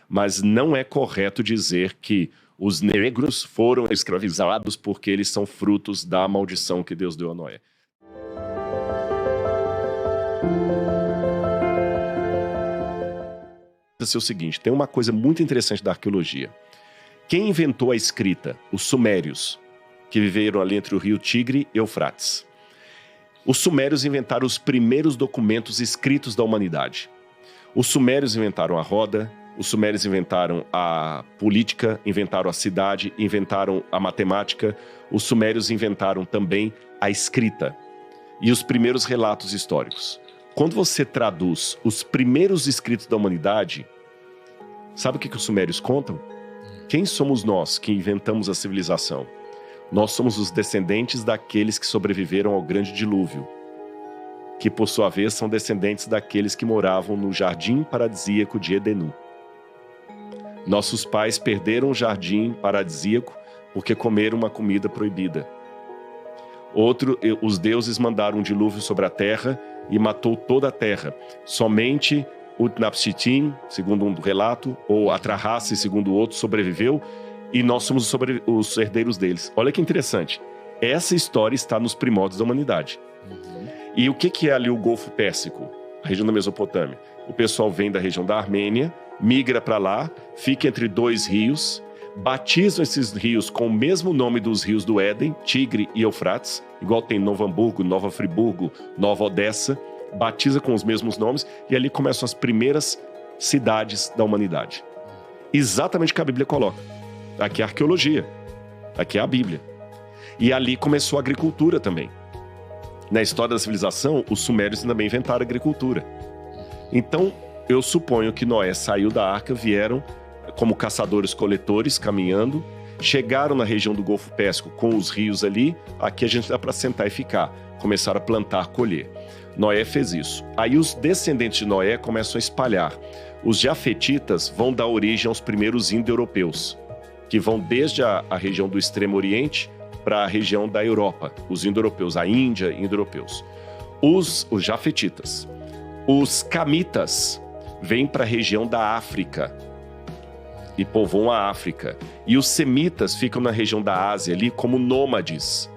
mas não é correto dizer que os negros foram escravizados porque eles são frutos da maldição que Deus deu a Noé. É o seguinte, tem uma coisa muito interessante da arqueologia. Quem inventou a escrita? Os sumérios, que viveram ali entre o rio Tigre e Eufrates. Os sumérios inventaram os primeiros documentos escritos da humanidade. Os sumérios inventaram a roda, os sumérios inventaram a política, inventaram a cidade, inventaram a matemática. Os sumérios inventaram também a escrita e os primeiros relatos históricos. Quando você traduz os primeiros escritos da humanidade, sabe o que os sumérios contam? Quem somos nós que inventamos a civilização? Nós somos os descendentes daqueles que sobreviveram ao grande dilúvio, que por sua vez são descendentes daqueles que moravam no jardim paradisíaco de Edenu. Nossos pais perderam o jardim paradisíaco porque comeram uma comida proibida. Os deuses mandaram um dilúvio sobre a terra e matou toda a terra. Somente Utnapishtim, segundo um relato, ou Atrahasis, segundo o outro, sobreviveu, e nós somos os herdeiros deles. Olha que interessante. Essa história está nos primórdios da humanidade. E o que é ali o Golfo Pérsico? A região da Mesopotâmia. O pessoal vem da região da Armênia, migra para lá, fica entre dois rios, batizam esses rios com o mesmo nome dos rios do Éden, Tigre e Eufrates, igual tem Novo Hamburgo, Nova Friburgo, Nova Odessa, batiza com os mesmos nomes, e ali começam as primeiras cidades da humanidade. Exatamente o que a Bíblia coloca. Aqui é a arqueologia, aqui é a Bíblia. E ali começou a agricultura também. Na história da civilização, os sumérios também inventaram a agricultura. Então, eu suponho que Noé saiu da arca, vieram como caçadores-coletores, caminhando, chegaram na região do Golfo Pérsico com os rios ali, aqui a gente dá para sentar e ficar. Começaram a plantar, colher. Noé fez isso. Aí os descendentes de Noé começam a espalhar. Os jafetitas vão dar origem aos primeiros indo-europeus, que vão desde a região do Extremo Oriente para a região da Europa, os indo-europeus, a Índia, indo-europeus. Os jafetitas. Os camitas vêm para a região da África e povoam a África. E os semitas ficam na região da Ásia ali como nômades.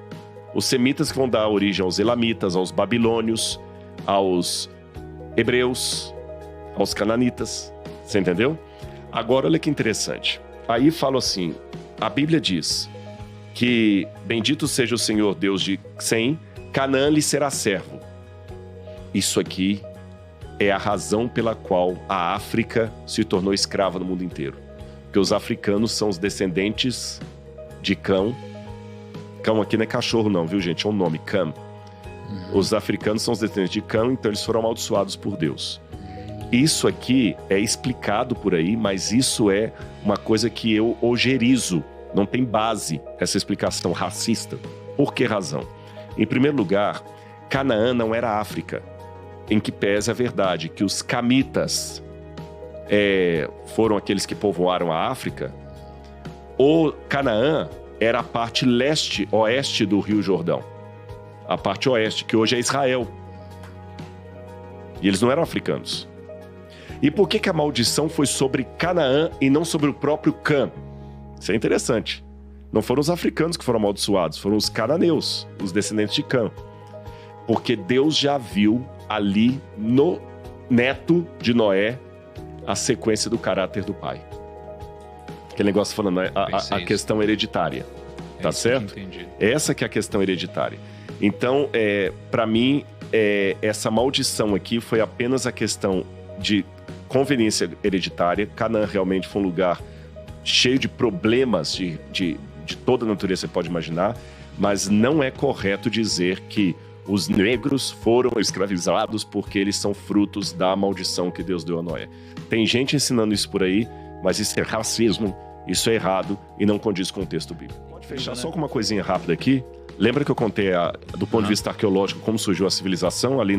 Os semitas que vão dar origem aos elamitas, aos babilônios, aos hebreus, aos cananitas. Você entendeu? Agora, olha que interessante. Aí falo assim, a Bíblia diz que bendito seja o Senhor Deus de Sem, Canaã lhe será servo. Isso aqui é a razão pela qual a África se tornou escrava no mundo inteiro. Porque os africanos são os descendentes de Cão. Cão aqui não é cachorro não, viu gente? É um nome, Cam. Os africanos são os descendentes de Cão, então eles foram amaldiçoados por Deus. Isso aqui é explicado por aí, mas isso é uma coisa que eu ojerizo. Não tem base essa explicação racista. Por que razão? Em primeiro lugar, Canaã não era África. Em que pese a verdade que os camitas foram aqueles que povoaram a África, o Canaã era a parte leste-oeste do Rio Jordão. A parte oeste, que hoje é Israel. E eles não eram africanos. E por que a maldição foi sobre Canaã e não sobre o próprio Cã? Isso é interessante. Não foram os africanos que foram amaldiçoados, foram os cananeus, os descendentes de Cã. Porque Deus já viu ali no neto de Noé a sequência do caráter do pai. Aquele negócio falando, a questão hereditária. Tá certo? Essa que é a questão hereditária. Então, para mim, essa maldição aqui foi apenas a questão de conveniência hereditária. Canaã realmente foi um lugar cheio de problemas de toda a natureza, você pode imaginar, mas não é correto dizer que os negros foram escravizados porque eles são frutos da maldição que Deus deu a Noé. Tem gente ensinando isso por aí, mas isso é racismo, isso é errado e não condiz com o texto bíblico. Pode fechar só com uma coisinha rápida aqui. Lembra que eu contei, do ponto de vista arqueológico, como surgiu a civilização ali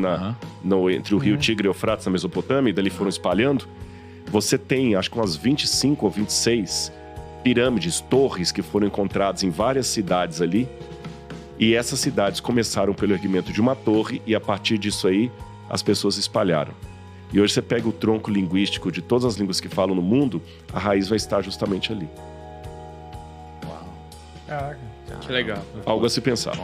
entre o rio Tigre e Eufrates, na Mesopotâmia, e dali foram espalhando? Você tem, acho que umas 25 ou 26 pirâmides, torres que foram encontradas em várias cidades ali. E essas cidades começaram pelo erguimento de uma torre e a partir disso aí as pessoas espalharam. E hoje você pega o tronco linguístico de todas as línguas que falam no mundo, a raiz vai estar justamente ali. Uau. Caraca. Que legal. Algo a se pensar.